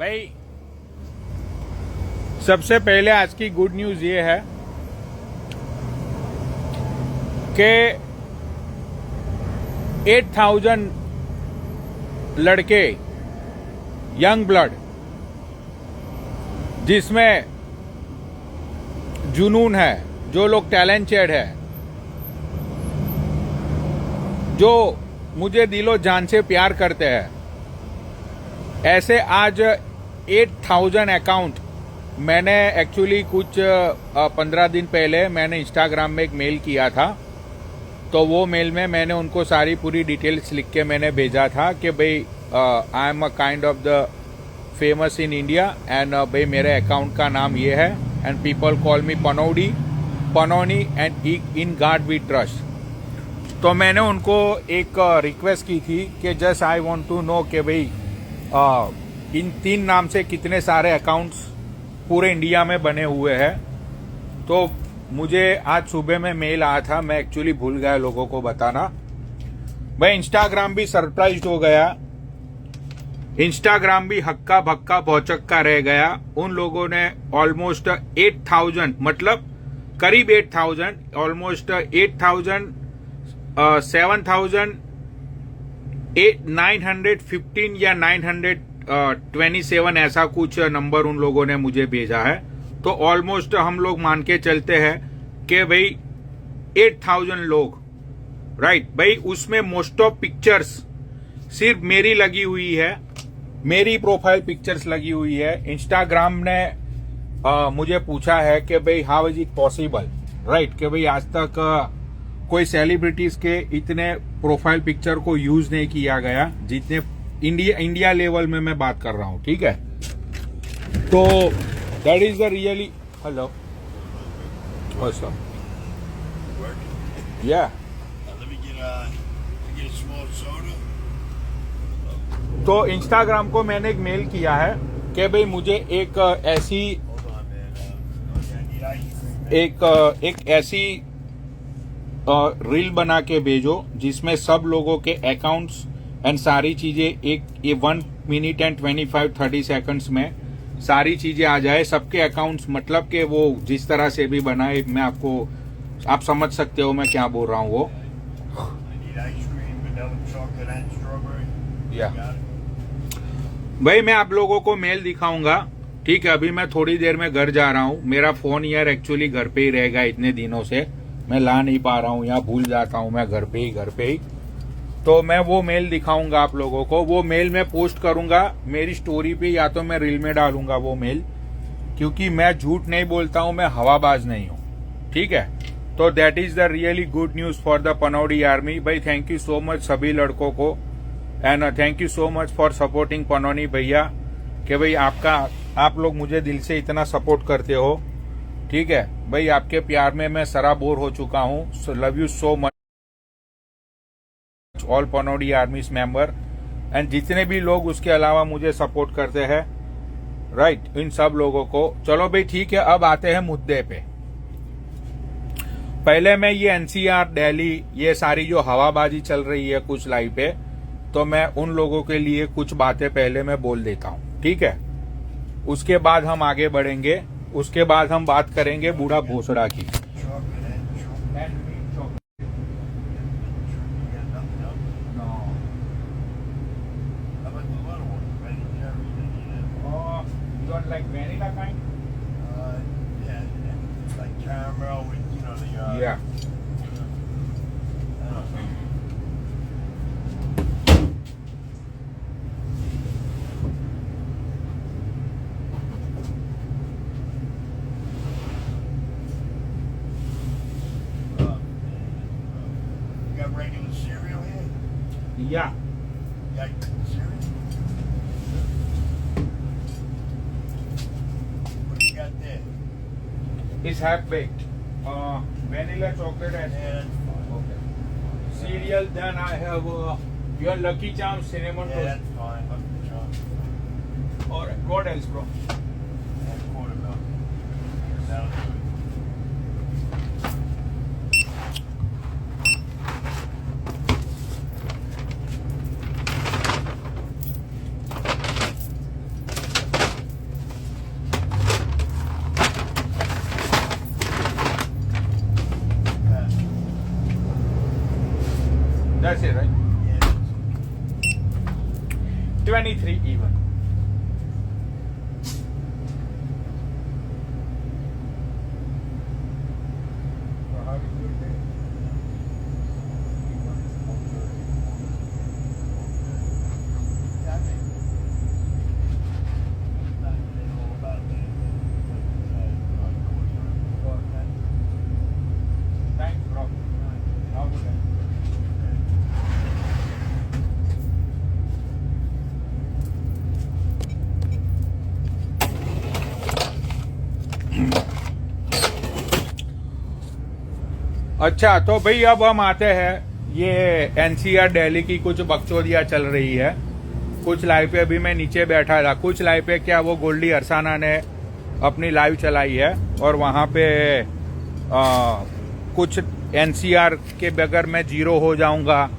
भाई सबसे पहले आज की गुड न्यूज ये है कि 8,000 लड़के यंग ब्लड जिसमें जुनून है, जो लोग टैलेंटेड है, जो मुझे दिलो जान से प्यार करते हैं, ऐसे आज 8,000 अकाउंट मैंने एक्चुअली कुछ 15 दिन पहले मैंने इंस्टाग्राम में एक मेल किया था। तो वो मेल में मैंने उनको सारी पूरी डिटेल्स लिख के मैंने भेजा था कि भाई I am a kind of the famous in India and भाई मेरे अकाउंट का नाम ये है and people call me Panauni and in God we trust. तो मैंने उनको एक रिक्वेस्ट की थी कि just I want to know कि भाई इन 3 नाम से कितने सारे अकाउंट्स पूरे इंडिया में बने हुए हैं। तो मुझे आज सुबह में मेल आया था, मैं एक्चुअली भूल गया लोगों को बताना। भाई इंस्टाग्राम भी सरप्राइज्ड हो गया, इंस्टाग्राम भी हक्का भक्का भौचक्का रह गया। उन लोगों ने ऑलमोस्ट 8,000 मतलब करीब 8,000 ऑलमोस्ट 8,000 7,915 या 927 ऐसा कुछ नंबर उन लोगों ने मुझे भेजा है। तो ऑलमोस्ट हम लोग मान के चलते हैं कि भाई 8,000 लोग, राइट। भाई उसमें मोस्ट ऑफ पिक्चर्स सिर्फ मेरी लगी हुई है, मेरी प्रोफाइल पिक्चर्स लगी हुई है। इंस्टाग्राम ने मुझे पूछा है कि भाई how is it possible, right, कि भाई आज तक कोई सेलिब्रिटीज के इतने प्रोफाइल पिक्चर को यूज नहीं किया गया जितने इंडिया लेवल में मैं बात कर रहा हूं, ठीक है। तो that is the really hello या तो इंस्टाग्राम को मैंने एक मेल किया है कि भाई मुझे एक ऐसी रील बना के भेजो जिसमें सब लोगों के अकाउंट्स एंड सारी चीजें एक 1 मिनट एंड 25-30 सेकंड्स में सारी चीजें आ जाए सबके अकाउंट्स। मतलब कि वो जिस तरह से भी बनाए, मैं आपको आप समझ सकते हो मैं क्या बोल रहा हूँ। वो या भाई मैं आप लोगों को मेल दिखाऊंगा, ठीक है। अभी मैं थोड़ी देर में घर जा रहा हूँ, मेरा फोन यार एक्चुअली घर पे ही रहेगा, इतने दिनों से मैं ला नहीं पा रहा हूँ, यहाँ भूल जाता हूँ मैं घर पे ही। तो मैं वो मेल दिखाऊंगा आप लोगों को, वो मेल मैं पोस्ट करूंगा मेरी स्टोरी पे या तो मैं रील में डालूंगा वो मेल, क्योंकि मैं झूठ नहीं बोलता हूँ, मैं हवाबाज नहीं हूँ, ठीक है। तो that is the really good news for the Panaudi army. भाई थैंक यू सो मच सभी लड़कों को and thank you so much for supporting Panauni भैया, कि भाई आप लोग मुझे दिल से इतना सपोर्ट करते हो, ठीक है। भाई आपके प्यार में मैं सराबोर हो चुका हूँ। Love you so much all Panaudi armies member and जितने भी लोग उसके अलावा मुझे सपोर्ट करते हैं, राइट, इन सब लोगों को। चलो भाई ठीक है, अब आते हैं मुद्दे पे। पहले मैं ये एनसीआर दिल्ली ये सारी जो हवाबाजी चल रही है कुछ लाइव पे, तो मैं उन लोगों के लिए कुछ बातें पहले मैं बोल देता हूँ, ठीक है। उसके बाद हम आगे बढ़ेंगे, उसके बाद हम बात करेंगे बूढ़ा भोसड़ा की। Like vanilla kind? Yeah, it's like caramel with, you know, the... Yeah. You got regular cereal here? Yeah. You got cereal? It's half baked. Vanilla chocolate and okay. Cereal. Then I have your Lucky Charms cinnamon Yeah, toast. that's fine. Lucky Charms. Or what else, bro? And quarter milk. That'll do it. 23 even. So how is your day? Thanks, bro. How good है? अच्छा, तो भाई अब हम आते हैं, ये NCR Delhi की कुछ बकचोदियां चल रही है। कुछ लाइव पे अभी मैं नीचे बैठा था, कुछ लाइव पे क्या वो गोल्डी अरसाना ने अपनी लाइव चलाई है और वहां पे कुछ एनसीआर के बगैर मैं जीरो हो जाऊंगा,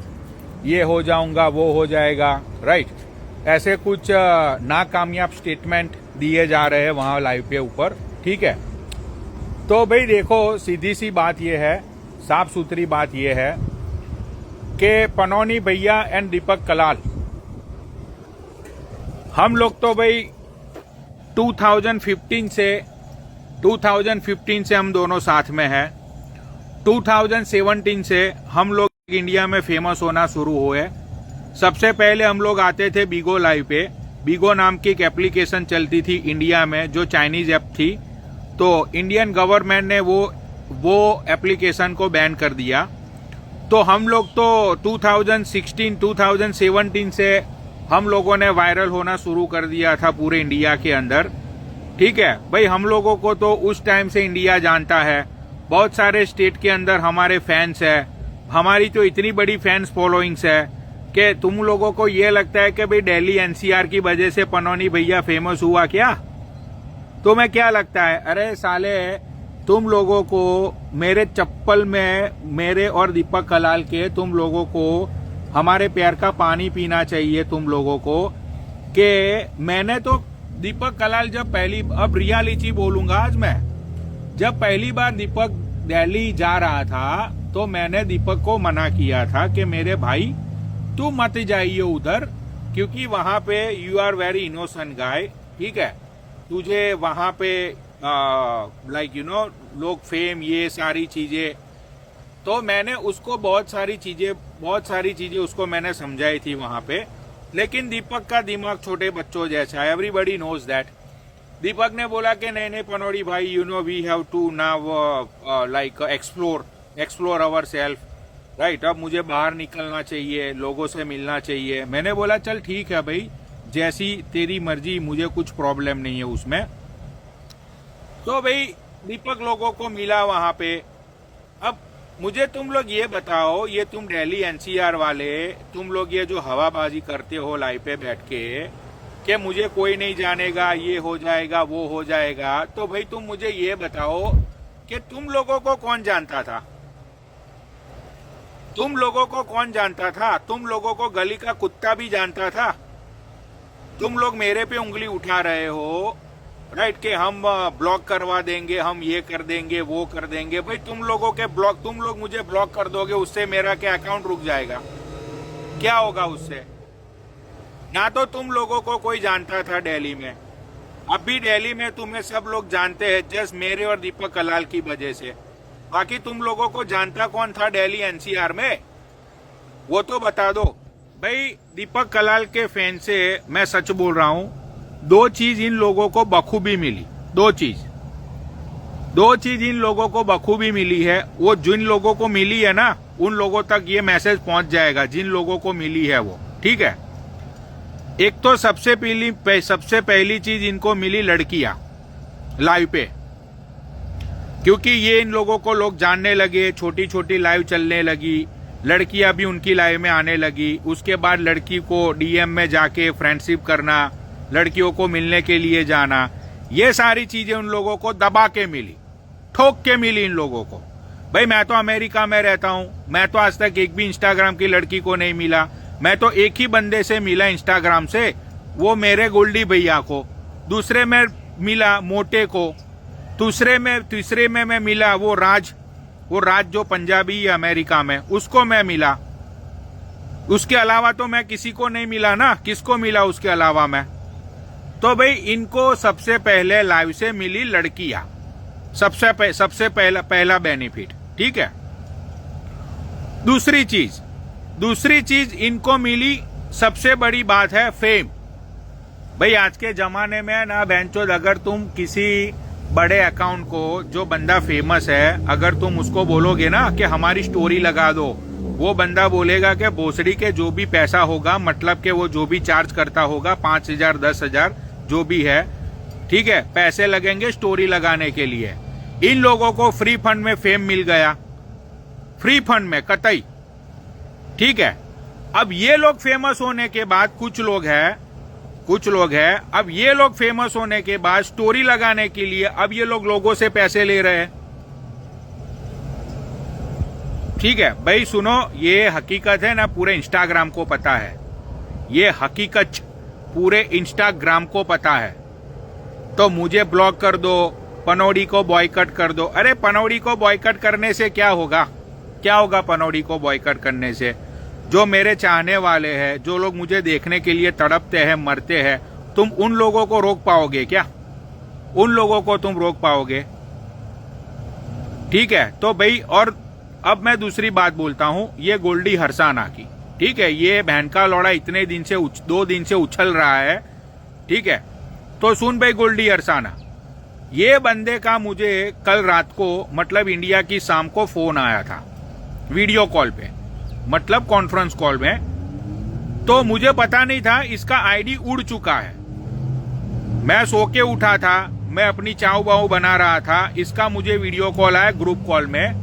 ये हो जाऊंगा, वो हो जाएगा, राइट। ऐसे कुछ नाकामयाब स्टेटमेंट दिए जा रहे हैं वहां लाइव पे ऊपर, ठीक है। तो भाई देखो, सीधी सी बात ये है, साफ सुथरी बात ये है कि पनौनी भैया एंड दीपक कलाल, हम लोग तो भाई 2015 से हम दोनों साथ में हैं। 2017 से हम लोग इंडिया में फेमस होना शुरू हुए। सबसे पहले हम लोग आते थे बीगो लाइव पे। बीगो नाम की एक एप्लीकेशन चलती थी इंडिया में जो चाइनीज ऐप थी, तो इंडियन गवर्नमेंट ने वो एप्लीकेशन को बैन कर दिया। तो हम लोग तो 2016 2017 से हम लोगों ने वायरल होना शुरू कर दिया था पूरे इंडिया के अंदर, ठीक है भाई। हम लोगों को तो उस टाइम से इंडिया जानता है, बहुत सारे स्टेट के अंदर हमारे फैंस है, हमारी तो इतनी बड़ी फैंस फॉलोइंग्स है कि तुम लोगों को ये लगता है कि भाई दिल्ली एनसीआर की वजह से पनौनी भैया फेमस हुआ क्या? तुम्हें क्या लगता है? अरे साले, तुम लोगों को मेरे चप्पल में, मेरे और दीपक कलाल के, तुम लोगों को हमारे प्यार का पानी पीना चाहिए तुम लोगों को। कि मैंने तो दीपक कलाल जब पहली, अब रियलिटी बोलूंगा आज मैं, जब पहली बार दीपक दिल्ली जा रहा था तो मैंने दीपक को मना किया था कि मेरे भाई तू मत जाइए उधर, क्योंकि वहां पे यू आर वेरी इनोसेंट गाय, ठीक है। तुझे वहां पे लाइक यू नो लोग फेम, ये सारी चीजें, तो मैंने उसको बहुत सारी चीजें उसको मैंने समझाई थी वहां पे। लेकिन दीपक का दिमाग छोटे बच्चों जैसा है, एवरीबडी नोज दैट। दीपक ने बोला कि नहीं पनौड़ी भाई, you know we have to now like explore our self, right. अब मुझे बाहर निकलना चाहिए, लोगों से मिलना चाहिए। मैंने बोला चल ठीक है भाई, जैसी तेरी मर्जी, मुझे कुछ प्रॉब्लम नहीं है उसमें। तो भाई दीपक लोगों को मिला वहां पे। अब मुझे तुम लोग ये बताओ, ये तुम दिल्ली एनसीआर वाले, तुम लोग ये जो हवाबाजी करते हो लाइव पे बैठ के कि मुझे कोई नहीं जानेगा, ये हो जाएगा, वो हो जाएगा, तो भाई तुम मुझे ये बताओ कि तुम लोगों को कौन जानता था? तुम लोगों को कौन जानता था? तुम लोगों को गली का कुत्ता भी जानता था। तुम लोग मेरे पे उंगली उठा रहे हो, राइट, कि हम ब्लॉक करवा देंगे, हम ये कर देंगे, वो कर देंगे। भाई तुम लोगों के ब्लॉक, तुम लोग मुझे ब्लॉक कर दोगे, उससे मेरा क्या अकाउंट रुक जाएगा? क्या होगा उससे? ना तो तुम लोगों को कोई जानता था दिल्ली में, अब भी दिल्ली में तुम्हें सब लोग जानते हैं जस्ट मेरे और दीपक कलाल की वजह से। बाकी तुम लोगों को जानता कौन था दिल्ली एनसीआर में? वो तो बता दो भाई। दीपक कलाल के फैन से मैं सच बोल रहा हूं, दो चीज इन लोगों को बखूबी मिली, दो चीज इन लोगों को बखूबी मिली है। वो जिन लोगों को मिली है ना, उन लोगों तक ये मैसेज पहुंच जाएगा जिन लोगों को मिली है वो, ठीक है। एक तो सबसे पहली चीज इनको मिली लड़कियां लाइव पे, क्योंकि ये इन लोगों को लोग जानने लगे, छोटी छोटी लाइव चलने लगी, लड़कियां भी उनकी लाइव में आने लगी। उसके बाद लड़की को डीएम में जाके फ्रेंडशिप करना, लड़कियों को मिलने के लिए जाना, ये सारी चीजें उन लोगों को दबा के मिली, ठोक के मिली इन लोगों को। भाई मैं तो अमेरिका में रहता हूं, मैं तो आज तक एक भी इंस्टाग्राम की लड़की को नहीं मिला। मैं तो एक ही बंदे से मिला इंस्टाग्राम से, वो मेरे गोल्डी भैया को। दूसरे में मिला मोटे को। तीसरे में मैं मिला वो राज जो पंजाबी है अमेरिका में, उसको मैं मिला। उसके अलावा तो मैं किसी को नहीं मिला ना, किसको मिला उसके अलावा मैं? तो भाई इनको सबसे पहले लाइव से मिली लड़कियां, सबसे पहला बेनिफिट, ठीक है। दूसरी चीज इनको मिली, सबसे बड़ी बात है फेम। भाई आज के जमाने में ना बेंचोद, अगर तुम किसी बड़े अकाउंट को, जो बंदा फेमस है, अगर तुम उसको बोलोगे ना कि हमारी स्टोरी लगा दो, वो बंदा बोलेगा कि भोसड़ी के जो भी पैसा होगा, मतलब कि वो जो भी चार्ज करता होगा, 5,000 10,000 जो भी है, ठीक है, पैसे लगेंगे स्टोरी लगाने के लिए। इन लोगों को फ्री फंड में फेम मिल गया, फ्री फंड में कतई, ठीक है। अब ये लोग फेमस होने के बाद, कुछ लोग हैं, अब ये लोग फेमस होने के बाद स्टोरी लगाने के लिए अब ये लोगों से पैसे ले रहे हैं, ठीक है। भाई सुनो, ये हकीकत है ना, पूरे इंस्टाग्राम को पता है, ये हकीकत पूरे इंस्टाग्राम को पता है। तो मुझे ब्लॉक कर दो, पनौड़ी को बॉयकट कर दो। अरे पनौड़ी को बॉयकट करने से क्या होगा? क्या होगा पनौड़ी को बॉयकट करने से? जो मेरे चाहने वाले हैं, जो लोग मुझे देखने के लिए तड़पते हैं, मरते हैं, तुम उन लोगों को रोक पाओगे क्या? उन लोगों को तुम रोक पाओगे? ठीक है। तो भाई, और अब मैं दूसरी बात बोलता हूं, ये गोल्डी हरसाना की, ठीक है, ये बहन का लौड़ा इतने दिन से 2 दिन से उछल रहा है, ठीक है। तो सुन भाई गोल्डी हरसाना, ये बंदे का मुझे कल रात को, मतलब इंडिया की शाम को फोन आया था, वीडियो कॉल पे, मतलब कॉन्फ्रेंस कॉल में। तो मुझे पता नहीं था इसका आईडी उड़ चुका है। मैं सो के उठा था, मैं अपनी चाव बाव बना रहा था, इसका मुझे वीडियो कॉल आया ग्रुप कॉल में।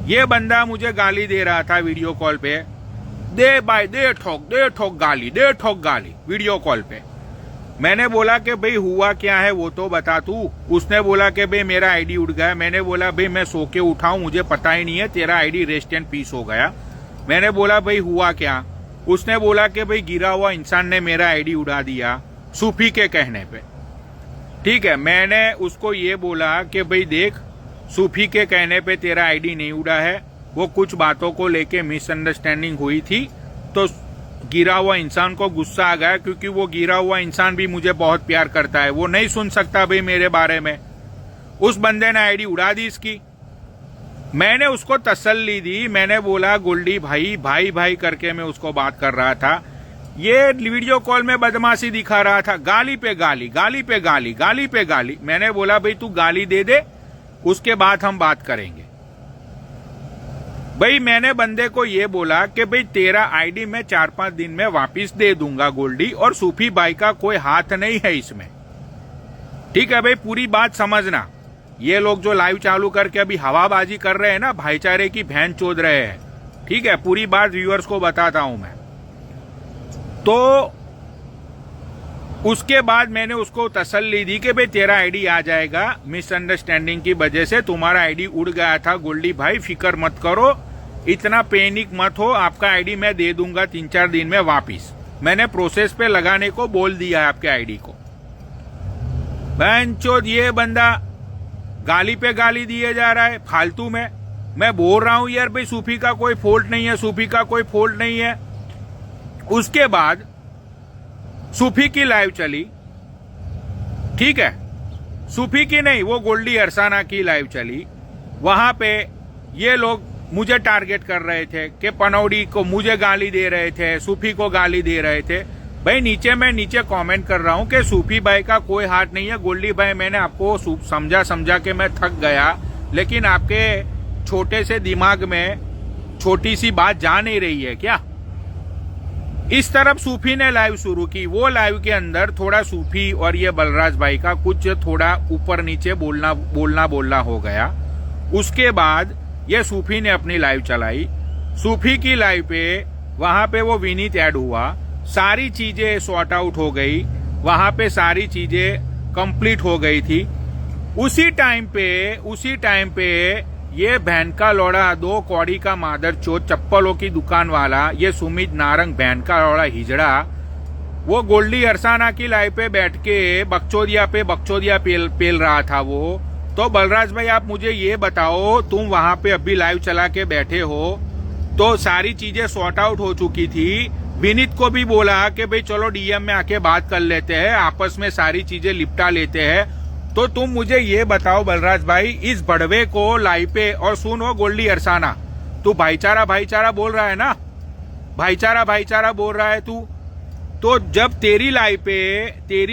ये बंदा मुझे गाली दे रहा था वीडियो कॉल पे, दे ठोक गाली वीडियो कॉल पे। मैंने बोला कि भाई हुआ क्या है वो तो बता तू। उसने बोला कि भाई मेरा आईडी उड़ गया। मैंने बोला भाई मैं सो के उठा हूं, मुझे पता ही नहीं है, तेरा आईडी रेस्ट एंड पीस हो गया। मैंने बोला भाई हुआ क्या? उसने बोला कि भाई गिरा हुआ इंसान ने मेरा आईडी उड़ा दिया, सूफी के कहने पे, ठीक है। मैंने उसको ये बोला कि भाई देख, सूफी के कहने पे तेरा आईडी नहीं उड़ा है, वो कुछ बातों को लेके मिसअंडरस्टैंडिंग हुई थी, तो गिरा हुआ इंसान को गुस्सा आ गया, क्योंकि वो गिरा हुआ इंसान भी मुझे बहुत प्यार करता है, वो नहीं सुन सकता भाई मेरे बारे में। उस बंदे ने आईडी उड़ा दी इसकी। मैंने उसको तसल्ली दी, मैंने बोला गोल्डी भाई भाई भाई करके मैं उसको बात कर रहा था। ये वीडियो कॉल में बदमाशी दिखा रहा था, गाली पे गाली, गाली पे गाली, गाली पे गाली। मैंने बोला भाई तू गाली दे दे, उसके बाद हम बात करेंगे। भाई मैंने बंदे को ये बोला कि भाई तेरा आईडी मैं 4-5 दिन में वापिस दे दूंगा गोल्डी, और सूफी भाई का कोई हाथ नहीं है इसमें, ठीक है भाई। पूरी बात समझना। ये लोग जो लाइव चालू करके अभी हवाबाजी कर रहे हैं ना, भाईचारे की बहन चोद रहे हैं, ठीक है, पूरी बात व्यूअर्स को बताता हूं मैं। तो उसके बाद मैंने उसको तसल्ली दी कि भाई तेरा आईडी आ जाएगा, मिसअंडरस्टैंडिंग की वजह से तुम्हारा आईडी उड़ गया था गोल्डी भाई, फिक्र मत करो, इतना पैनिक मत हो, आपका आईडी मैं दे दूंगा 3-4 दिन में वापिस। मैंने प्रोसेस पे लगाने को बोल दिया है आपके आईडी को। बहनचोद ये बंदा गाली पे गाली दिए जा रहा है फालतू में। मैं बोल रहा हूं यार भाई सूफी का कोई फॉल्ट नहीं है, सूफी का कोई फॉल्ट नहीं है। उसके बाद सूफी की लाइव चली, ठीक है, सूफी की नहीं, वो गोल्डी हरसाना की लाइव चली। वहां पे ये लोग मुझे टारगेट कर रहे थे कि पनौड़ी को मुझे गाली दे रहे थे, सूफी को गाली दे रहे थे। भाई मैं नीचे कमेंट कर रहा हूं कि सूफी भाई का कोई हाथ नहीं है। गोल्डी भाई मैंने आपको समझा के मैं थक गया, लेकिन आपके छोटे से दिमाग में छोटी सी बात जा नहीं रही है क्या? इस तरफ सूफी ने लाइव शुरू की, वो लाइव के अंदर थोड़ा सूफी और ये बलराज भाई का कुछ थोड़ा ऊपर नीचे बोलना हो गया। उसके बाद ये सूफी ने अपनी लाइव चलाई। सूफी की लाइव पे वहां पे वो विनीत ऐड हुआ, सारी चीजें सॉर्ट आउट हो गई, वहां पे सारी चीजें कंप्लीट हो गई थी। उसी टाइम पे ये बहन का लौड़ा 2 कौड़ी का मादर चोद चप्पलों की दुकान वाला, ये सुमित नारंग बहन का लौड़ा हिजड़ा, वो गोल्डी हरसाना की लाइव पे बैठ के बकचोदिया पेल रहा था वो। तो बलराज भाई आप मुझे ये बताओ, तुम वहां पे अभी लाइव चला के बैठे हो, तो सारी चीजें सॉर्ट आउट हो चुकी थी। विनीत को भी बोला कि भाई चलो डीएम में आके बात कर लेते हैं, आपस में सारी चीजें लिपटा लेते हैं। तो तुम मुझे ये बताओ बलराज भाई, इस बड़वे को लाइपे, और सुनो गोल्डी अरसाना, तू भाईचारा भाईचारा बोल रहा है ना, भाईचारा भाईचारा बोल रहा है तू। तो जब तेरी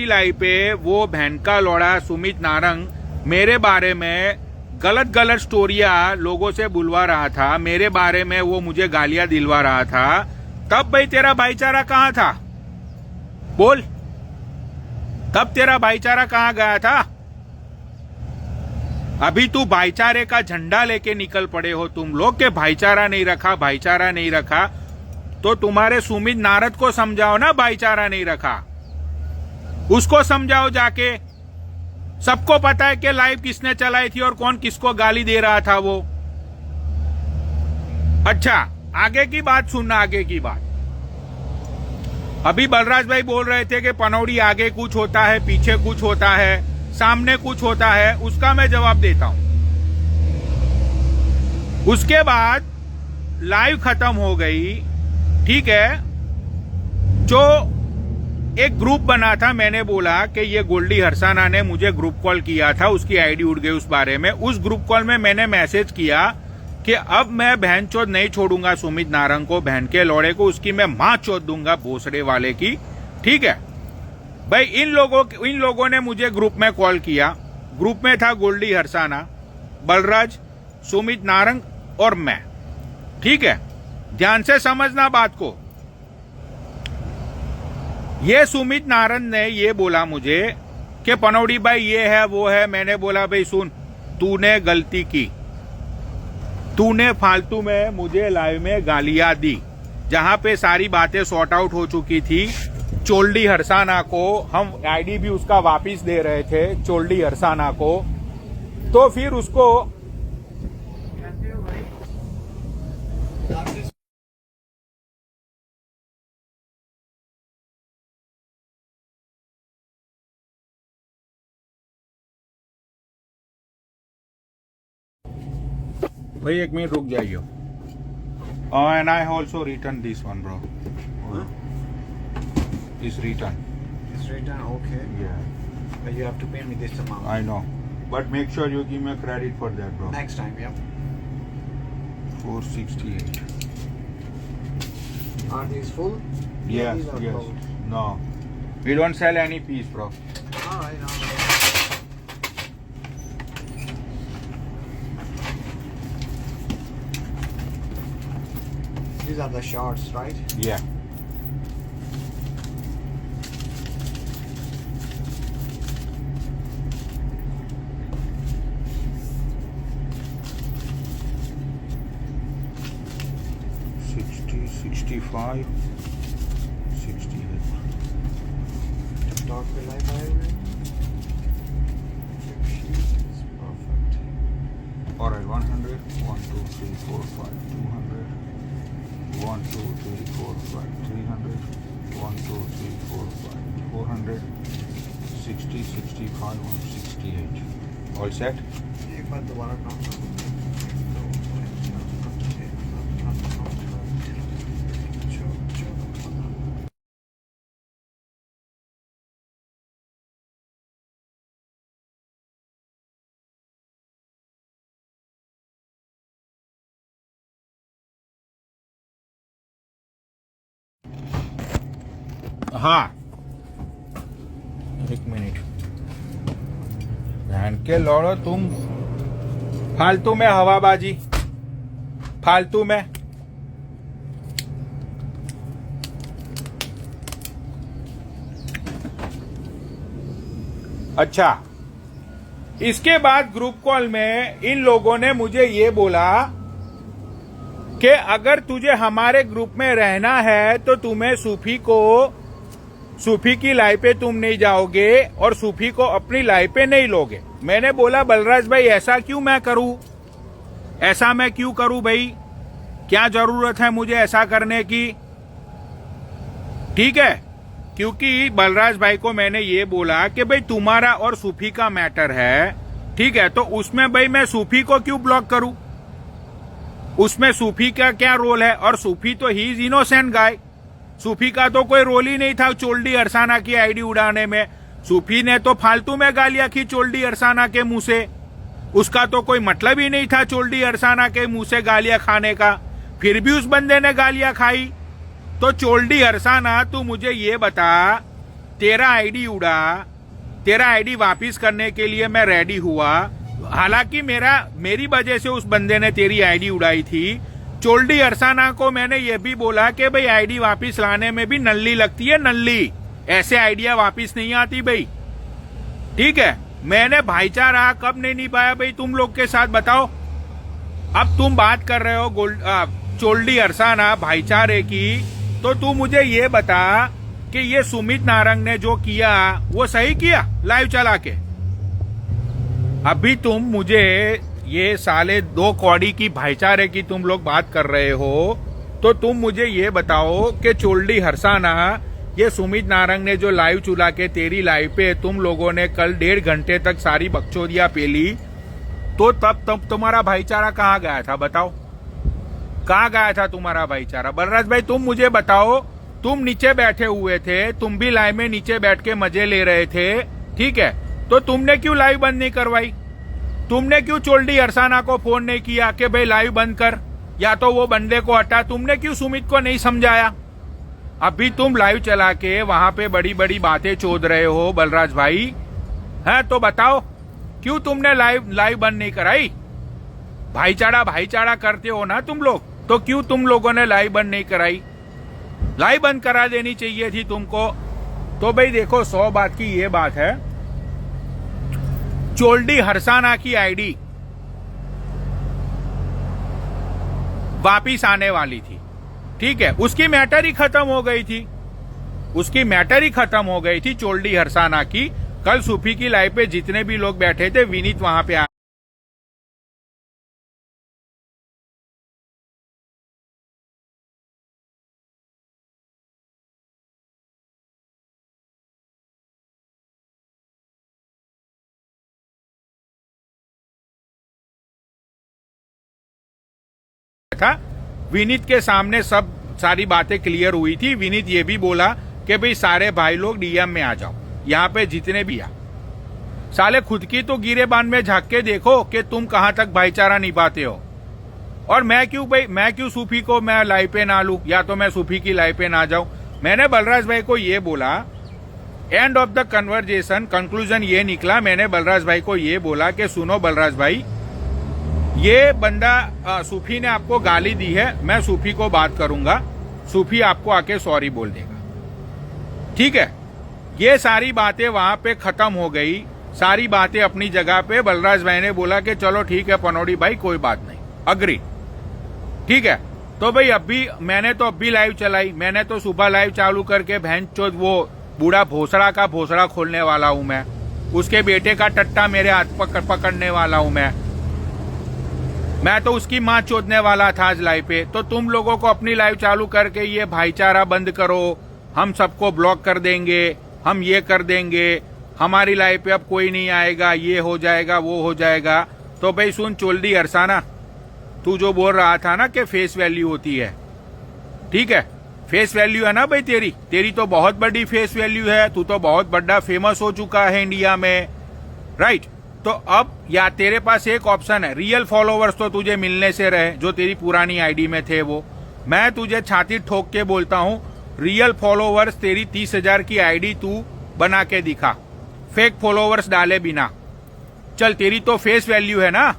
लाई पे वो बहन का लौड़ा सुमित नारंग मेरे बारे में गलत गलत स्टोरियां लोगों से बुलवा रहा था, मेरे बारे में वो मुझे गालियां दिलवा रहा था, तब भाई तेरा भाईचारा कहां था? बोल, तब तेरा भाईचारा कहां गया था? अभी तू भाईचारे का झंडा लेके निकल पड़े हो तुम लोग के भाईचारा नहीं रखा, भाईचारा नहीं रखा। तो तुम्हारे सुमित नारद को समझाओ ना, भाईचारा नहीं रखा, उसको समझाओ जाके। सबको पता है कि लाइव किसने चलाई थी और कौन किसको गाली दे रहा था वो। अच्छा, आगे की बात सुनना, आगे की बात। अभी बलराज भाई बोल रहे थे कि पनौड़ी आगे कुछ होता है, पीछे कुछ होता है, सामने कुछ होता है, उसका मैं जवाब देता हूं। उसके बाद लाइव खत्म हो गई, ठीक है। जो एक ग्रुप बना था, मैंने बोला कि ये गोल्डी हरसाना ने मुझे ग्रुप कॉल किया था, उसकी आईडी उड़ गई उस बारे में। उस ग्रुप कॉल में मैंने मैसेज किया कि अब मैं बहन चोद नहीं छोड़ूंगा सुमित नारंग को, बहन के लौड़े को, उसकी मैं मां चोद दूंगा भोसड़े वाले की, ठीक है भाई। इन लोगों ने मुझे ग्रुप में कॉल किया। ग्रुप में था गोल्डी हरसाना, बलराज, सुमित नारंग और मैं, ठीक है। ध्यान से समझना बात को। ये सुमित नारंग ने ये बोला मुझे कि पनौड़ी भाई ये है वो है। मैंने बोला भाई सुन, तूने गलती की, तूने फालतू में मुझे लाइव में गालियां दी, जहां पे सारी बातें सॉर्ट आउट हो चुकी थी। चोल्डी हरसाना को हम आईडी भी उसका वापिस दे रहे थे, चोल्डी हरसाना को। तो फिर उसको भाई 1 मिनट रुक जाइए। And I also written this one bro, this return. It's written okay. Yeah, But you have to pay me this amount. I know, but make sure you give me credit for that, bro. Next time, yeah. 468. Are these full? Yes, These are yes. closed. No, we don't sell any piece, bro. Alright. These are the shorts, right? Yeah. $65, $68. Stock will I buy? It's perfect. Alright, 100, 1, 2, 3, 4, 5, 200, 1, 2, 3, 4, 5, 300, 1, 2, 3, 4, 5, 400, 60, 65, 168. All set? एक बार दोबारा काम करो। हाँ, 1 minute. बहन के लौड़ो तुम, फालतू में हवाबाजी, फालतू में। अच्छा, इसके बाद ग्रुप कॉल में इन लोगों ने मुझे ये बोला कि अगर तुझे हमारे ग्रुप में रहना है तो तुम्हें सूफी की लाइफ पे तुम नहीं जाओगे और सूफी को अपनी लाइफ पे नहीं लोगे। मैंने बोला बलराज भाई ऐसा क्यों मैं करूं, ऐसा मैं क्यों करूं भाई, क्या जरूरत है मुझे ऐसा करने की, ठीक है। क्योंकि बलराज भाई को मैंने ये बोला कि भाई तुम्हारा और सूफी का मैटर है, ठीक है, तो उसमें भाई मैं सूफी को क्यों ब्लॉक करूं, उसमें सूफी का क्या रोल है? और सूफी तो ही इज इनोसेंट गाय, सूफी का तो कोई रोल ही नहीं था चोल्डी अरसाना की आईडी उड़ाने में। सूफी ने तो फालतू में गालियां की चोल्डी अरसाना के मुंह से, उसका तो कोई मतलब ही नहीं था चोल्डी अरसाना के मुंह से गालियां खाने का, फिर भी उस बंदे ने गालियां खाई। तो चोल्डी अरसाना तू मुझे ये बता, तेरा आईडी उड़ा, तेरा आईडी वापिस करने के लिए मैं रेडी हुआ, हालांकि मेरी वजह से उस बंदे ने तेरी आईडी उड़ाई थी। चोल्डी अरसाना को मैंने ये भी बोला कि भाई आईडी वापिस लाने में भी नल्ली लगती है, नल्ली, ऐसे आइडिया वापिस नहीं आती भाई, ठीक है। मैंने भाईचारा कब नहीं निभाया भाई तुम लोग के साथ, बताओ। अब तुम बात कर रहे हो चोल्डी अरसाना भाईचारे की, तो तू मुझे ये बता कि ये सुमित नारंग ने जो किया वो सही किया लाइव चला के? अभी तुम मुझे ये साले 2 कौड़ी की भाईचारे की तुम लोग बात कर रहे हो, तो तुम मुझे ये बताओ कि चोल्डी अरसाना, ये सुमित नारंग ने जो लाइव चुला के तेरी लाइव पे तुम लोगों ने कल 1.5 घंटे तक सारी बकचोदियां पेली, तो तब तुम्हारा भाईचारा कहाँ गया था? बताओ, कहाँ गया था तुम्हारा भाईचारा? बलराज भाई तुम मुझे बताओ, तुम नीचे बैठे हुए थे, तुम भी लाइव में नीचे बैठ के मजे ले रहे थे, ठीक है, तो तुमने क्यों लाइव बंद नहीं करवाई? तुमने क्यों चोल्डी अरसाना को फोन नहीं किया कि भाई लाइव बंद कर, या तो वो बंदे को हटा? तुमने क्यों सुमित को नहीं समझाया? अभी तुम लाइव चला के वहां पे बड़ी बड़ी बातें चोद रहे हो बलराज भाई, है तो बताओ क्यों तुमने लाइव बंद नहीं कराई? भाईचारा करते हो ना तुम लोग, तो क्यों तुम लोगों ने लाइव बंद नहीं कराई? लाइव बंद करा देनी चाहिए थी तुमको। तो भाई देखो, 100 बात की ये बात है, चोल्डी अरसाना की आईडी वापिस आने वाली थी, ठीक है, उसकी मैटर ही खत्म हो गई थी, उसकी मैटर ही खत्म हो गई थी चोल्डी अरसाना की। कल सूफी की लाइव पे जितने भी लोग बैठे थे, विनीत वहां पे था, विनीत के सामने सारी बातें क्लियर हुई थी। विनीत ये भी बोला कि भाई सारे भाई लोग डीएम में आ जाओ, यहाँ पे जितने भी आ, साले खुद की तो गिरेबान में झांक के देखो कि तुम कहां तक भाईचारा निभाते हो। और मैं क्यों सूफी को मैं लाइव पे ना लूं, या तो मैं सूफी की लाइव पे ना जाऊं? मैंने बलराज भाई को ये बोला, end of the conversation conclusion ये निकला, मैंने बलराज भाई को ये बोला कि सुनो बलराज भाई, ये बंदा सूफी ने आपको गाली दी है, मैं सूफी को बात करूंगा, सूफी आपको आके सॉरी बोल देगा, ठीक है। ये सारी बातें वहां पे खत्म हो गई, सारी बातें अपनी जगह पे। बलराज भाई ने बोला कि चलो ठीक है पनौड़ी भाई, कोई बात नहीं, अग्री, ठीक है। तो भाई मैंने तो लाइव चलाई, मैंने तो सुबह लाइव चालू करके भैंचोद वो बूढ़ा भोसड़ा का भोसड़ा खोलने वाला हूं मैं, उसके बेटे का टट्टा मेरे हाथ पकड़ने वाला हूं मैं तो उसकी मां चोदने वाला था आज लाइव पे। तो तुम लोगों को अपनी लाइव चालू करके ये भाईचारा बंद करो, हम सबको ब्लॉक कर देंगे, हम ये कर देंगे, हमारी लाइव पे अब कोई नहीं आएगा, ये हो जाएगा वो हो जाएगा। तो भाई सुन चोल्डी अरसाना, तू जो बोल रहा था ना कि फेस वैल्यू होती है, ठीक है, फेस वैल्यू है ना भाई, तेरी तो बहुत बड़ी फेस वैल्यू है, तू तो बहुत बड़ा फेमस हो चुका है इंडिया में, राइट। तो अब या तेरे पास एक ऑप्शन है, रियल फॉलोवर्स तो तुझे मिलने से रहे जो तेरी पुरानी आईडी में थे वो, मैं तुझे छाती ठोक के बोलता हूं, रियल फॉलोवर्स तेरी 30,000 की आईडी तू बना के दिखा, फेक फॉलोवर्स डाले बिना। चल तेरी तो फेस वैल्यू है ना,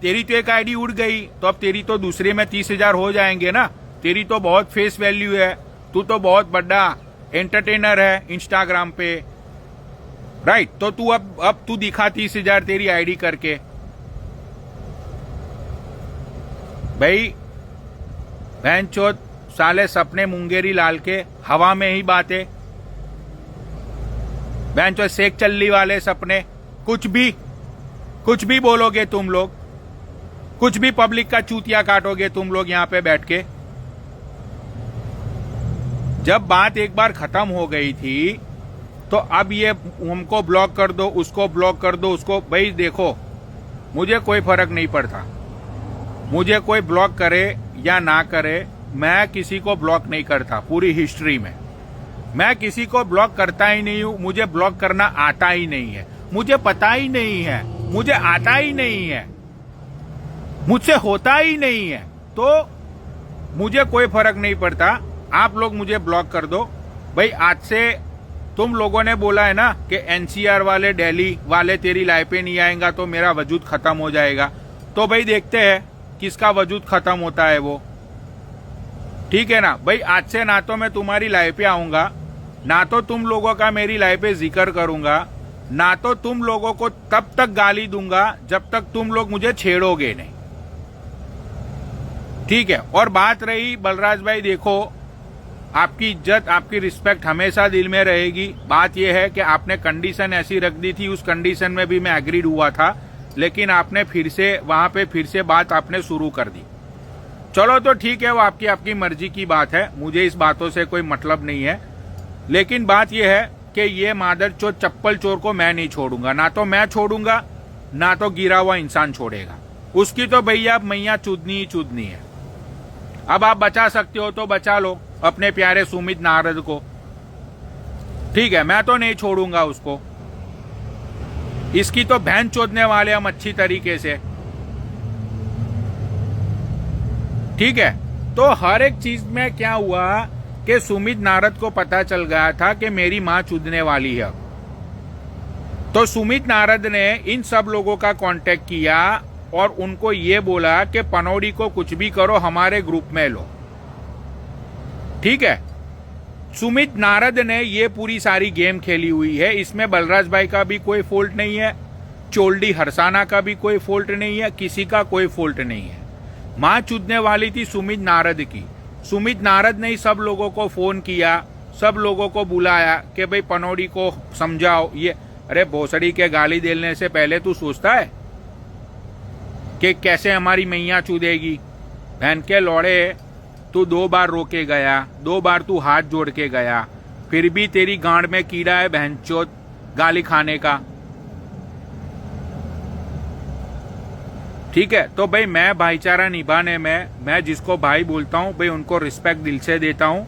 तेरी तो एक आईडी उड़ गई, तो अब तेरी तो दूसरे में 30,000 हो जाएंगे ना, तेरी तो बहुत फेस वैल्यू है, तू तो बहुत बड़ा एंटरटेनर है इंस्टाग्राम पे, राइट। तो तू अब तू दिखा 30,000 तेरी आईडी करके। भाई भैंचोद साले सपने मुंगेरी लाल के हवा में ही बातें, भैंचोद शेख चल्ली वाले सपने, कुछ भी बोलोगे तुम लोग, कुछ भी पब्लिक का चूतिया काटोगे तुम लोग यहाँ पे बैठ के। जब बात एक बार खत्म हो गई थी तो अब ये हमको ब्लॉक कर दो, उसको ब्लॉक कर दो, उसको, भाई देखो मुझे कोई फर्क नहीं पड़ता, मुझे कोई ब्लॉक करे या ना करे, मैं किसी को ब्लॉक नहीं करता पूरी हिस्ट्री में। मैं किसी को ब्लॉक करता ही नहीं हूं। मुझे ब्लॉक करना आता ही नहीं है, मुझे पता ही नहीं है, मुझे आता ही नहीं है, मुझसे होता ही नहीं है। तो मुझे कोई फर्क नहीं पड़ता, आप लोग मुझे ब्लॉक कर दो भाई। आज से तुम लोगों ने बोला है ना कि एनसीआर वाले, दिल्ली वाले तेरी लाइफ पे नहीं आएगा तो मेरा वजूद खत्म हो जाएगा। तो भाई देखते हैं किसका वजूद खत्म होता है वो, ठीक है ना भाई। आज से ना तो मैं तुम्हारी लाइफ पे आऊंगा, ना तो तुम लोगों का मेरी लाइफ पे जिक्र करूंगा, ना तो तुम लोगों को तब तक गाली दूंगा जब तक तुम लोग मुझे छेड़ोगे नहीं, ठीक है। और बात रही बलराज भाई, देखो आपकी इज्जत, आपकी रिस्पेक्ट हमेशा दिल में रहेगी। बात यह है कि आपने कंडीशन ऐसी रख दी थी, उस कंडीशन में भी मैं एग्रीड हुआ था, लेकिन आपने फिर से वहां पे फिर से बात आपने शुरू कर दी। चलो तो ठीक है, वो आपकी आपकी मर्जी की बात है, मुझे इस बातों से कोई मतलब नहीं है। लेकिन बात यह है कि ये मादरचोद चप्पल चोर को मैं नहीं छोड़ूंगा, ना तो मैं छोड़ूंगा ना तो गिरा हुआ इंसान छोड़ेगा। उसकी तो भैया मैया चूदनी ही चूदनी है। अब आप बचा सकते हो तो बचा लो अपने प्यारे सुमित नारद को, ठीक है। मैं तो नहीं छोड़ूंगा उसको, इसकी तो बहन चोदने वाले हम अच्छी तरीके से, ठीक है। तो हर एक चीज में क्या हुआ कि सुमित नारद को पता चल गया था कि मेरी मां चूदने वाली है। तो सुमित नारद ने इन सब लोगों का कांटेक्ट किया और उनको ये बोला कि पनौड़ी को कुछ भी करो हमारे ग्रुप में लो, ठीक है। सुमित नारद ने ये पूरी सारी गेम खेली हुई है, इसमें बलराज भाई का भी कोई फॉल्ट नहीं है, चोल्डी हरसाना का भी कोई फॉल्ट नहीं है, किसी का कोई फॉल्ट नहीं है। मां चूदने वाली थी सुमित नारद की। सुमित नारद ने सब लोगों को फोन किया, सब लोगों को बुलाया कि भाई पनौड़ी को समझाओ ये। अरे भोसड़ी के गाली देने से पहले तू सोचता है कि कैसे हमारी मैया चूदेगी? बहन के लौड़े, तू 2 बार रोके गया, 2 बार तू हाथ जोड़ के गया, फिर भी तेरी गांड में कीड़ा है बहनचोद गाली खाने का, ठीक है। तो भाई मैं भाईचारा निभाने में, मैं जिसको भाई बोलता हूं भाई उनको रिस्पेक्ट दिल से देता हूं,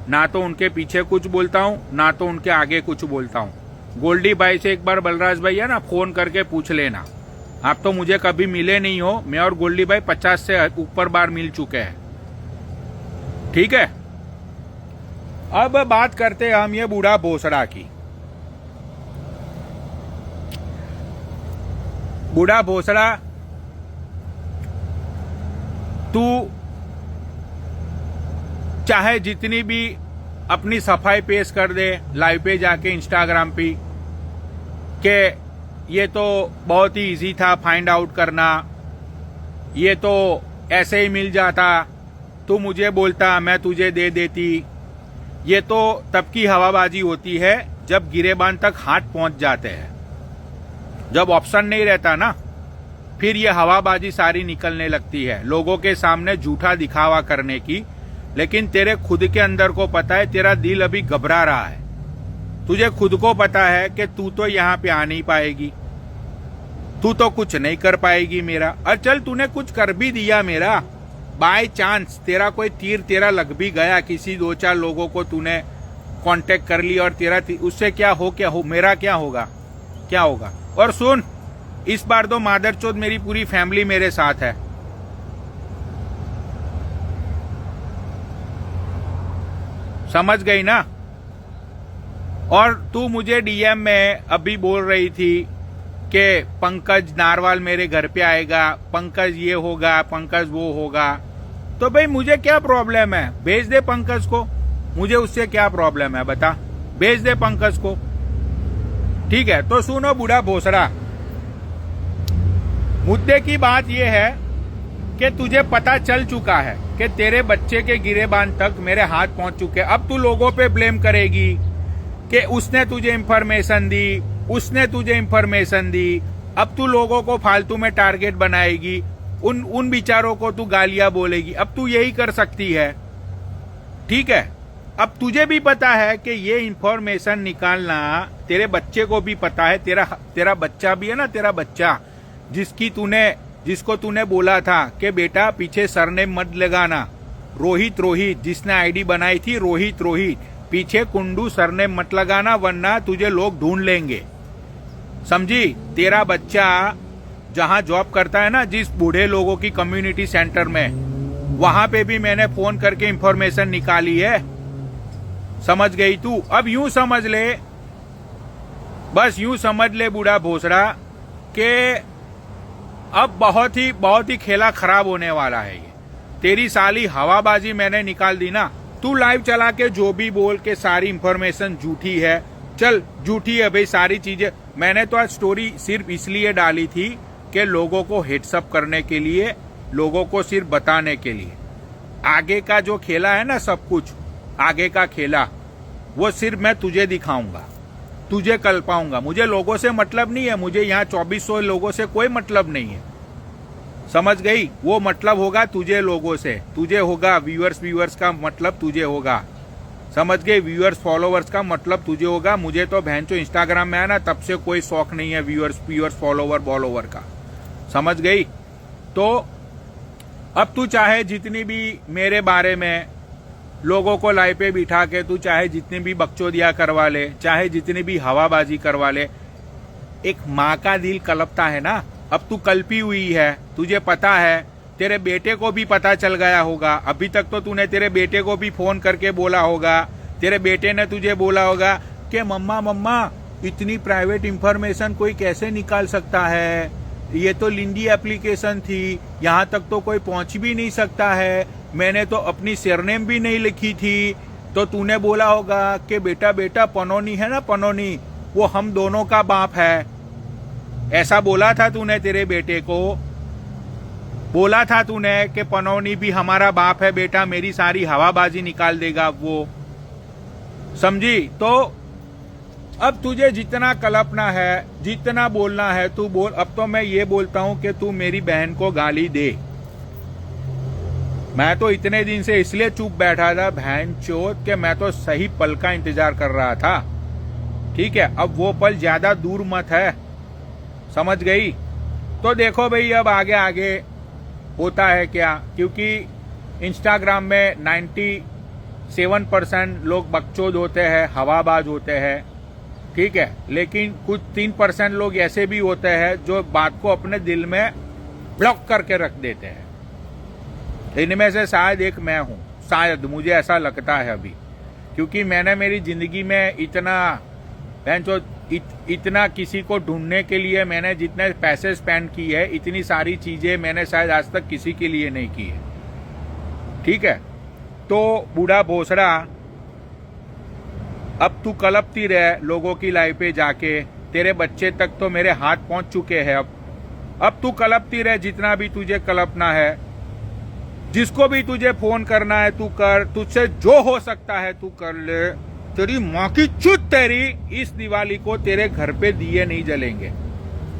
ना तो उनके पीछे कुछ बोलता हूं ना तो उनके आगे कुछ बोलता हूं। गोल्डी भाई से एक बार बलराज भाई है ना फोन करके पूछ लेना, आप तो मुझे कभी मिले नहीं हो, मैं और गोल्डी भाई 50 से ऊपर बार मिल चुके हैं, ठीक है। अब बात करते हैं हम ये बूढ़ा भोसड़ा की। बूढ़ा भोसड़ा, तू चाहे जितनी भी अपनी सफाई पेश कर दे लाइव पे जाके इंस्टाग्राम पे कि ये तो बहुत ही इजी था फाइंड आउट करना, ये तो ऐसे ही मिल जाता, तू मुझे बोलता मैं तुझे दे देती। ये तो तब की हवाबाजी होती है जब गिरेबान तक हाथ पहुंच जाते हैं, जब ऑप्शन नहीं रहता ना, फिर ये हवाबाजी सारी निकलने लगती है लोगों के सामने झूठा दिखावा करने की। लेकिन तेरे खुद के अंदर को पता है, तेरा दिल अभी घबरा रहा है, तुझे खुद को पता है कि तू तो यहाँ पे आ नहीं पाएगी, तू तो कुछ नहीं कर पाएगी मेरा। और चल तूने कुछ कर भी दिया मेरा, बाय चांस तेरा कोई तीर तेरा लग भी गया, किसी 2-4 लोगों को तूने कांटेक्ट कर लिया और तेरा उससे क्या हो मेरा क्या होगा, क्या होगा। और सुन, इस बार तो मादरचोद मेरी पूरी फैमिली मेरे साथ है, समझ गई ना। और तू मुझे डीएम में अभी बोल रही थी कि पंकज नारवाल मेरे घर पे आएगा, पंकज ये होगा, पंकज वो होगा। तो भाई मुझे क्या प्रॉब्लम है, भेज दे पंकज को, मुझे उससे क्या प्रॉब्लम है बता, भेज दे पंकज को, ठीक है। तो सुनो बूढ़ा भोसड़ा, मुद्दे की बात यह है कि तुझे पता चल चुका है कि तेरे बच्चे के गिरेबान तक मेरे हाथ पहुंच चुके। अब तू लोगों पे ब्लेम करेगी कि उसने तुझे इंफॉर्मेशन दी, उसने तुझे इंफॉर्मेशन दी। अब तू लोगों को फालतू में टारगेट बनाएगी, उन बिचारों को तू गालियां बोलेगी। अब तू यही कर सकती है, ठीक है। अब तुझे भी पता है कि ये इंफॉर्मेशन निकालना, तेरे बच्चे को भी पता है, तेरा बच्चा भी है ना, तेरा बच्चा जिसकी तूने जिसको तूने बोला था कि बेटा पीछे सरनेम मत लगाना, रोहित रोहित, जिसने आईडी बनाई थी रोहित रोहित, पीछे कुंडू सरनेम मत लगाना वरना तुझे लोग ढूंढ लेंगे, समझी। तेरा बच्चा जहां जॉब करता है ना, जिस बूढ़े लोगों की कम्युनिटी सेंटर में, वहां पे भी मैंने फोन करके इंफॉर्मेशन निकाली है, समझ गई तू। अब यूं समझ ले, बस यूं समझ ले बूढ़ा भोसड़ा कि अब बहुत ही खेला खराब होने वाला है। ये तेरी साली हवाबाजी मैंने निकाल दी ना। तू लाइव चला के जो भी बोल के सारी इंफॉर्मेशन झूठी है, चल झूठी है भाई सारी चीजें। मैंने तो आज स्टोरी सिर्फ इसलिए डाली थी कि लोगों को हेड्सअप करने के लिए, लोगों को सिर्फ बताने के लिए। आगे का जो खेला है ना, सब कुछ आगे का खेला वो सिर्फ मैं तुझे दिखाऊंगा, तुझे कल पाऊंगा। मुझे लोगों से मतलब नहीं है, मुझे यहाँ 2400 लोगों से कोई मतलब नहीं है, समझ गई। वो मतलब होगा तुझे लोगों से, तुझे होगा व्यूअर्स का मतलब तुझे होगा, समझ गए। व्यूअर्स फॉलोवर्स का मतलब तुझे होगा। मुझे तो भैंचो इंस्टाग्राम में है ना, तब से कोई शौक नहीं है व्यूअर्स फॉलोवर का, समझ गई। तो अब तू चाहे जितनी भी मेरे बारे में लोगों को लाइव पे बिठा के तू चाहे जितनी भी बकचोदियां करवा ले, चाहे जितनी भी हवाबाजी करवा ले, एक माँ का दिल कलपता है ना। अब तू कल्पी हुई है, तुझे पता है, तेरे बेटे को भी पता चल गया होगा। अभी तक तो तूने तेरे बेटे को भी फोन करके बोला होगा, तेरे बेटे ने तुझे बोला होगा कि मम्मा इतनी प्राइवेट इंफॉर्मेशन कोई कैसे निकाल सकता है, ये तो लिंडी एप्लीकेशन थी, यहाँ तक तो कोई पहुंच भी नहीं सकता है, मैंने तो अपनी सरनेम भी नहीं लिखी थी। तो तूने बोला होगा कि बेटा पनोनी है ना, पनोनी वो हम दोनों का बाप है। ऐसा बोला था तूने तेरे बेटे को, बोला था तूने कि पनौनी भी हमारा बाप है बेटा, मेरी सारी हवाबाजी निकाल देगा वो, समझी। तो अब तुझे जितना कल्पना है, जितना बोलना है तू बोल। अब तो मैं ये बोलता हूं कि तू मेरी बहन को गाली दे। मैं तो इतने दिन से इसलिए चुप बैठा था बहन चोद के मैं तो सही पल का इंतजार कर रहा था, ठीक है। अब वो पल ज्यादा दूर मत है, समझ गई। तो देखो भाई अब आगे होता है क्या, क्योंकि इंस्टाग्राम में 97% लोग बकचोद होते हैं, हवाबाज होते हैं, ठीक है। लेकिन कुछ 3% लोग ऐसे भी होते हैं जो बात को अपने दिल में ब्लॉक करके रख देते हैं। इनमें से शायद एक मैं हूं, शायद मुझे ऐसा लगता है अभी, क्योंकि मैंने मेरी जिंदगी में इतना किसी को ढूंढने के लिए मैंने जितने पैसे स्पेंड किए है, इतनी सारी चीजें मैंने शायद आज तक किसी के लिए नहीं की है, ठीक है। तो बूढ़ा भोसड़ा अब तू कलपती रहे लोगों की लाइव पे जाके, तेरे बच्चे तक तो मेरे हाथ पहुंच चुके हैं। अब तू कलपती रहे जितना भी तुझे कलपना है, जिसको भी तुझे फोन करना है तू कर, तुझसे जो हो सकता है तू कर ले। तेरी माँ की चुत तेरी, इस दिवाली को तेरे घर पे दिए नहीं जलेंगे।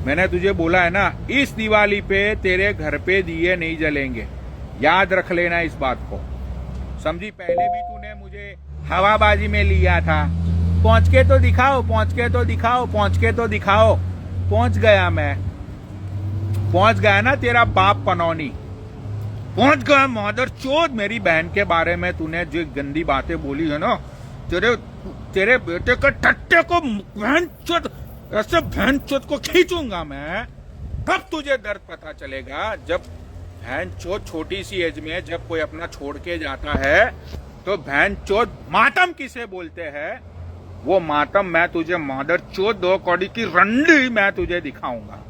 मैंने तुझे बोला है ना, इस दिवाली पे तेरे घर पे दिए नहीं जलेंगे, याद रख लेना इस बात को, समझी। पहले भी तूने मुझे हवाबाजी में लिया था, पहुंच के तो दिखाओ, पहुंच के तो दिखाओ, पहुंच के तो दिखाओ। पहुंच गया मैं, पहुंच गया ना तेरा बाप पनौनी, पहुंच गया मादर चोद। मेरी बहन के बारे में तूने जो गंदी बातें बोली है ना, तेरे बेटे के टट्टे को बहन चोद, ऐसे बहन चोद को खींचूंगा मैं। तब तुझे दर्द पता चलेगा, जब बहन चोद छोटी सी एज में जब कोई अपना छोड़ के जाता है तो बहन चोद मातम किसे बोलते हैं, वो मातम मैं तुझे मादर चोद 2 कौड़ी की रंडी मैं तुझे दिखाऊंगा।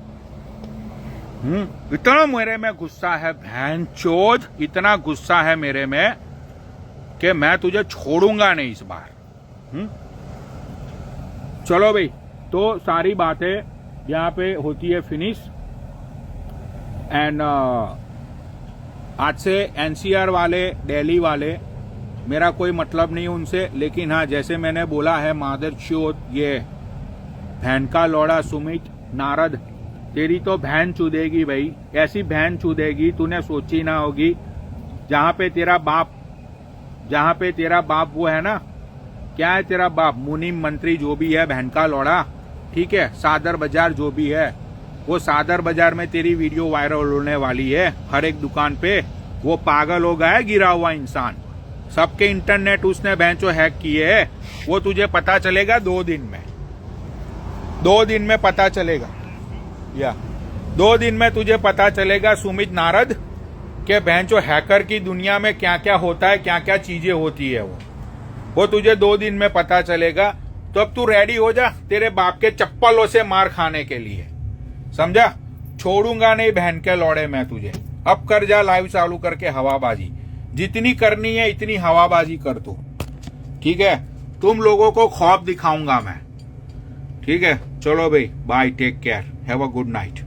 इतना मेरे में गुस्सा है बहन चोद, इतना गुस्सा है मेरे में कि मैं तुझे छोड़ूंगा नहीं इस बार। चलो भाई, तो सारी बातें यहाँ पे होती है फिनिश। एंड आज से एनसीआर वाले, दिल्ली वाले, मेरा कोई मतलब नहीं उनसे, लेकिन हाँ जैसे मैंने बोला है मादर चोद, ये बहन का लौड़ा सुमित नारद, तेरी तो बहन चुदेगी भाई, ऐसी बहन चुदेगी तूने सोची ना होगी। जहां पे तेरा बाप वो है ना, क्या है तेरा बाप, मुनीम मंत्री जो भी है, बहन का लौड़ा, ठीक है, सादर बाजार जो भी है, वो सादर बाजार में तेरी वीडियो वायरल होने वाली है, हर एक दुकान पे। वो पागल हो गया है गिरा हुआ इंसान, सबके इंटरनेट उसने बेंचो हैक किए है। वो तुझे पता चलेगा 2 दिन में, 2 दिन में पता चलेगा, या 2 दिन में तुझे पता चलेगा सुमित नारद के बेंचो हैकर की दुनिया में क्या क्या होता है, क्या क्या चीजें होती है। वो तुझे 2 दिन में पता चलेगा। तो अब तू रेडी हो जा तेरे बाप के चप्पलों से मार खाने के लिए, समझा? छोड़ूंगा नहीं बहन के लौड़े मैं तुझे। अब कर जा लाइव चालू करके हवाबाजी, जितनी करनी है इतनी हवाबाजी कर तू, ठीक है? तुम लोगों को ख्वाब दिखाऊंगा मैं, ठीक है? चलो भाई, bye, take care, have a good night.